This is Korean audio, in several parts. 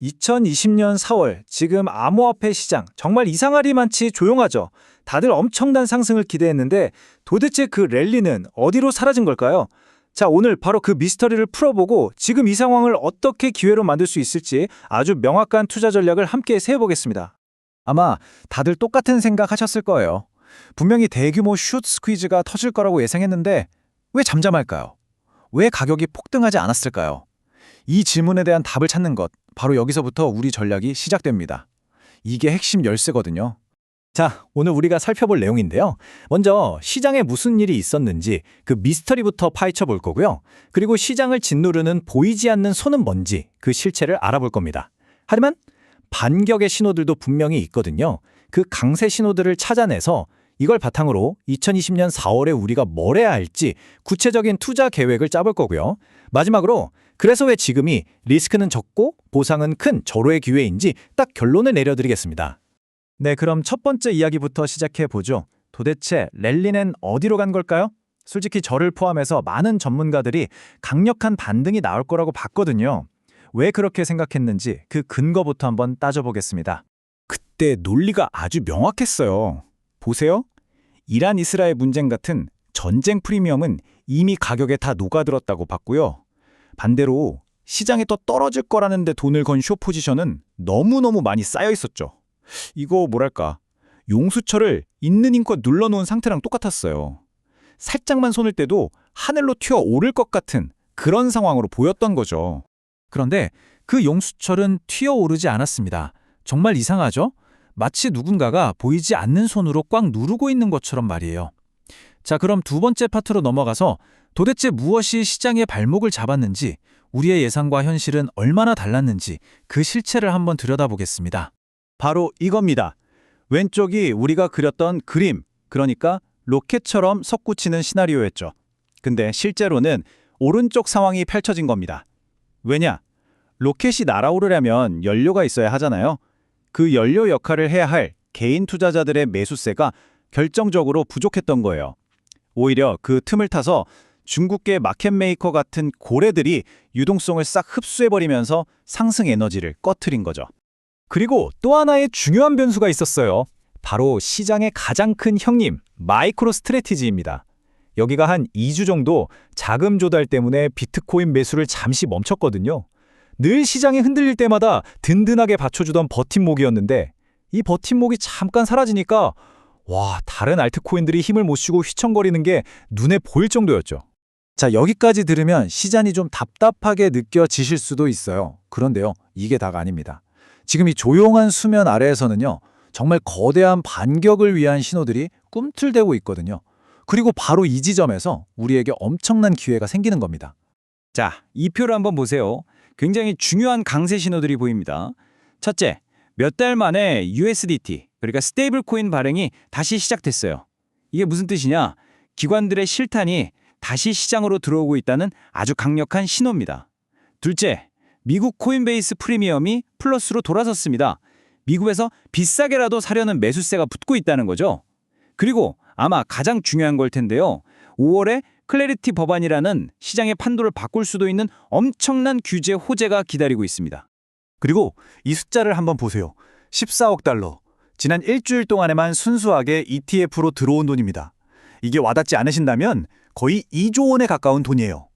2020년 4월, 지금 암호화폐 시장 정말 이상하리만치 조용하죠. 다들 엄청난 상승을 기대했는데 도대체 그 랠리는 어디로 사라진 걸까요? 자, 오늘 바로 그 미스터리를 풀어보고 지금 이 상황을 어떻게 기회로 만들 수 있을지 아주 명확한 투자 전략을 함께 세워보겠습니다. 아마 다들 똑같은 생각 하셨을 거예요. 분명히 대규모 숏 스퀴즈가 터질 거라고 예상했는데 왜 잠잠할까요? 왜 가격이 폭등하지 않았을까요? 이 질문에 대한 답을 찾는 것, 바로 여기서부터 우리 전략이 시작됩니다. 이게 핵심 열쇠거든요. 자, 오늘 우리가 살펴볼 내용인데요. 먼저 시장에 무슨 일이 있었는지 그 미스터리부터 파헤쳐 볼 거고요. 그리고 시장을 짓누르는 보이지 않는 손은 뭔지 그 실체를 알아볼 겁니다. 하지만 반격의 신호들도 분명히 있거든요. 그 강세 신호들을 찾아내서 이걸 바탕으로 2020년 4월에 우리가 뭘 해야 할지 구체적인 투자 계획을 짜볼 거고요. 마지막으로 그래서 왜 지금이 리스크는 적고 보상은 큰 절호의 기회인지 딱 결론을 내려드리겠습니다. 네, 그럼 첫 번째 이야기부터 시작해보죠. 도대체 랠리는 어디로 간 걸까요? 솔직히 저를 포함해서 많은 전문가들이 강력한 반등이 나올 거라고 봤거든요. 왜 그렇게 생각했는지 그 근거부터 한번 따져보겠습니다. 그때 논리가 아주 명확했어요. 보세요. 이란 이스라엘 문쟁 같은 전쟁 프리미엄은 이미 가격에 다 녹아들었다고 봤고요. 반대로 시장에 또 떨어질 거라는데 돈을 건 숏 포지션은 너무너무 많이 쌓여 있었죠. 이거 뭐랄까, 용수철을 있는 힘껏 눌러놓은 상태랑 똑같았어요. 살짝만 손을 떼도 하늘로 튀어오를 것 같은 그런 상황으로 보였던 거죠. 그런데 그 용수철은 튀어오르지 않았습니다. 정말 이상하죠? 마치 누군가가 보이지 않는 손으로 꽉 누르고 있는 것처럼 말이에요. 자, 그럼 두 번째 파트로 넘어가서 도대체 무엇이 시장의 발목을 잡았는지, 우리의 예상과 현실은 얼마나 달랐는지 그 실체를 한번 들여다보겠습니다. 바로 이겁니다. 왼쪽이 우리가 그렸던 그림, 그러니까 로켓처럼 솟구치는 시나리오였죠. 근데 실제로는 오른쪽 상황이 펼쳐진 겁니다. 왜냐? 로켓이 날아오르려면 연료가 있어야 하잖아요. 그 연료 역할을 해야 할 개인 투자자들의 매수세가 결정적으로 부족했던 거예요. 오히려 그 틈을 타서 중국계 마켓메이커 같은 고래들이 유동성을 싹 흡수해버리면서 상승 에너지를 꺼트린 거죠. 그리고 또 하나의 중요한 변수가 있었어요. 바로 시장의 가장 큰 형님, 마이크로 스트래티지입니다. 여기가 한 2주 정도 자금 조달 때문에 비트코인 매수를 잠시 멈췄거든요. 늘 시장이 흔들릴 때마다 든든하게 받쳐주던 버팀목이었는데 이 버팀목이 잠깐 사라지니까 와, 다른 알트코인들이 힘을 못 쉬고 휘청거리는 게 눈에 보일 정도였죠. 자, 여기까지 들으면 시장이 좀 답답하게 느껴지실 수도 있어요. 그런데요, 이게 다가 아닙니다. 지금 이 조용한 수면 아래에서는요, 정말 거대한 반격을 위한 신호들이 꿈틀대고 있거든요. 그리고 바로 이 지점에서 우리에게 엄청난 기회가 생기는 겁니다. 자, 이 표를 한번 보세요. 굉장히 중요한 강세 신호들이 보입니다. 첫째, 몇 달 만에 USDT, 그러니까 스테이블 코인 발행이 다시 시작됐어요. 이게 무슨 뜻이냐? 기관들의 실탄이 다시 시장으로 들어오고 있다는 아주 강력한 신호입니다. 둘째, 미국 코인베이스 프리미엄이 플러스로 돌아섰습니다. 미국에서 비싸게라도 사려는 매수세가 붙고 있다는 거죠. 그리고 아마 가장 중요한 걸 텐데요. 5월에 클래리티 법안이라는 시장의 판도를 바꿀 수도 있는 엄청난 규제 호재가 기다리고 있습니다. 그리고 이 숫자를 한번 보세요. 14억 달러. 지난 일주일 동안에만 순수하게 ETF로 들어온 돈입니다. 이게 와닿지 않으신다면 거의 2조 원에 가까운 돈이에요.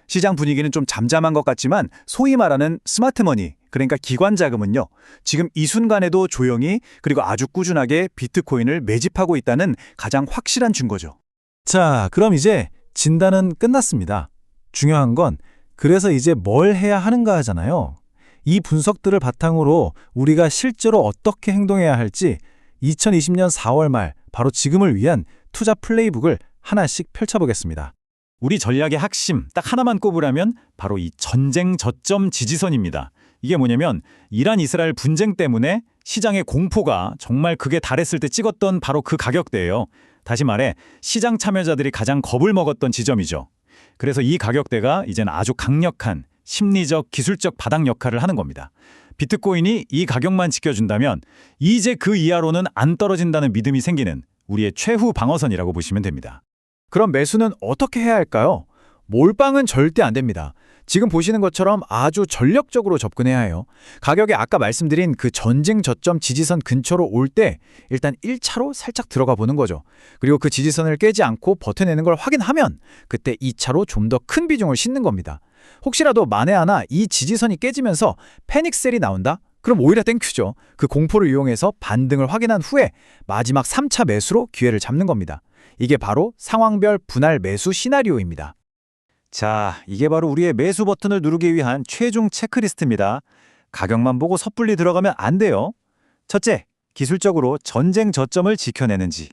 시장 분위기는 좀 잠잠한 것 같지만 소위 말하는 스마트머니, 그러니까 기관 자금은요, 지금 이 순간에도 조용히 그리고 아주 꾸준하게 비트코인을 매집하고 있다는 가장 확실한 증거죠. 자, 그럼 이제 진단은 끝났습니다. 중요한 건 그래서 이제 뭘 해야 하는가 하잖아요. 이 분석들을 바탕으로 우리가 실제로 어떻게 행동해야 할지 2020년 4월 말 바로 지금을 위한 투자 플레이북을 하나씩 펼쳐보겠습니다. 우리 전략의 핵심 딱 하나만 꼽으라면 바로 이 전쟁 저점 지지선입니다. 이게 뭐냐면 이란 이스라엘 분쟁 때문에 시장의 공포가 정말 극에 달했을 때 찍었던 바로 그 가격대예요. 다시 말해 시장 참여자들이 가장 겁을 먹었던 지점이죠. 그래서 이 가격대가 이젠 아주 강력한 심리적, 기술적 바닥 역할을 하는 겁니다. 비트코인이 이 가격만 지켜준다면 이제 그 이하로는 안 떨어진다는 믿음이 생기는 우리의 최후 방어선이라고 보시면 됩니다. 그럼 매수는 어떻게 해야 할까요? 몰빵은 절대 안 됩니다. 지금 보시는 것처럼 아주 전략적으로 접근해야 해요. 가격이 아까 말씀드린 그 전쟁 저점 지지선 근처로 올 때 일단 1차로 살짝 들어가 보는 거죠. 그리고 그 지지선을 깨지 않고 버텨내는 걸 확인하면 그때 2차로 좀 더 큰 비중을 싣는 겁니다. 혹시라도 만에 하나 이 지지선이 깨지면서 패닉셀이 나온다? 그럼 오히려 땡큐죠. 그 공포를 이용해서 반등을 확인한 후에 마지막 3차 매수로 기회를 잡는 겁니다. 이게 바로 상황별 분할 매수 시나리오입니다. 자, 이게 바로 우리의 매수 버튼을 누르기 위한 최종 체크리스트입니다. 가격만 보고 섣불리 들어가면 안 돼요. 첫째, 기술적으로 전쟁 저점을 지켜내는지.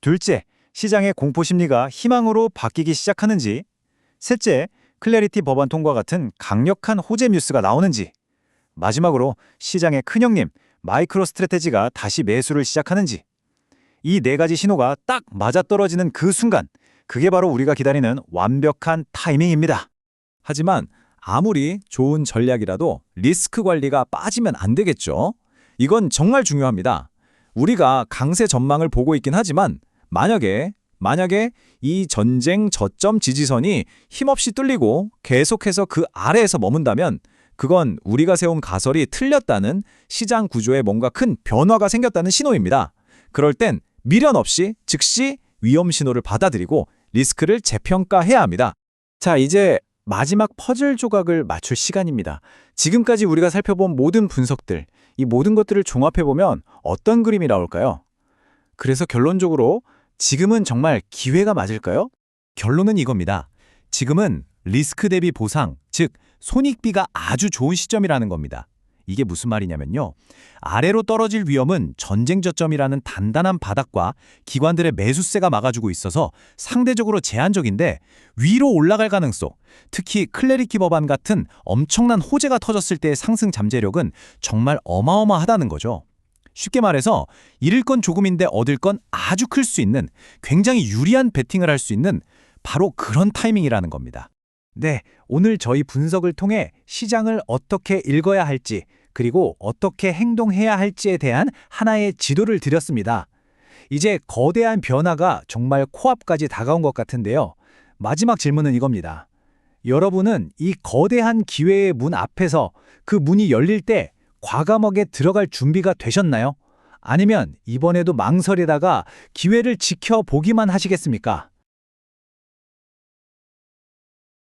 둘째, 시장의 공포 심리가 희망으로 바뀌기 시작하는지. 셋째, 클래리티 법안 통과 같은 강력한 호재 뉴스가 나오는지. 마지막으로 시장의 큰형님, 마이크로 스트래테지가 다시 매수를 시작하는지. 이 네 가지 신호가 딱 맞아떨어지는 그 순간, 그게 바로 우리가 기다리는 완벽한 타이밍입니다. 하지만 아무리 좋은 전략이라도 리스크 관리가 빠지면 안 되겠죠. 이건 정말 중요합니다. 우리가 강세 전망을 보고 있긴 하지만 만약에 이 전쟁 저점 지지선이 힘없이 뚫리고 계속해서 그 아래에서 머문다면 그건 우리가 세운 가설이 틀렸다는, 시장 구조에 뭔가 큰 변화가 생겼다는 신호입니다. 그럴 땐 미련 없이 즉시 위험 신호를 받아들이고 리스크를 재평가해야 합니다. 자, 이제 마지막 퍼즐 조각을 맞출 시간입니다. 지금까지 우리가 살펴본 모든 분석들, 이 모든 것들을 종합해보면 어떤 그림이 나올까요? 그래서 결론적으로 지금은 정말 기회가 맞을까요? 결론은 이겁니다. 지금은 리스크 대비 보상, 즉 손익비가 아주 좋은 시점이라는 겁니다. 이게 무슨 말이냐면요. 아래로 떨어질 위험은 전쟁 저점이라는 단단한 바닥과 기관들의 매수세가 막아주고 있어서 상대적으로 제한적인데, 위로 올라갈 가능성, 특히 클래리티 법안 같은 엄청난 호재가 터졌을 때의 상승 잠재력은 정말 어마어마하다는 거죠. 쉽게 말해서 잃을 건 조금인데 얻을 건 아주 클 수 있는, 굉장히 유리한 베팅을 할 수 있는 바로 그런 타이밍이라는 겁니다. 네, 오늘 저희 분석을 통해 시장을 어떻게 읽어야 할지, 그리고 어떻게 행동해야 할지에 대한 하나의 지도를 드렸습니다. 이제 거대한 변화가 정말 코앞까지 다가온 것 같은데요. 마지막 질문은 이겁니다. 여러분은 이 거대한 기회의 문 앞에서 그 문이 열릴 때 과감하게 들어갈 준비가 되셨나요? 아니면 이번에도 망설이다가 기회를 지켜보기만 하시겠습니까?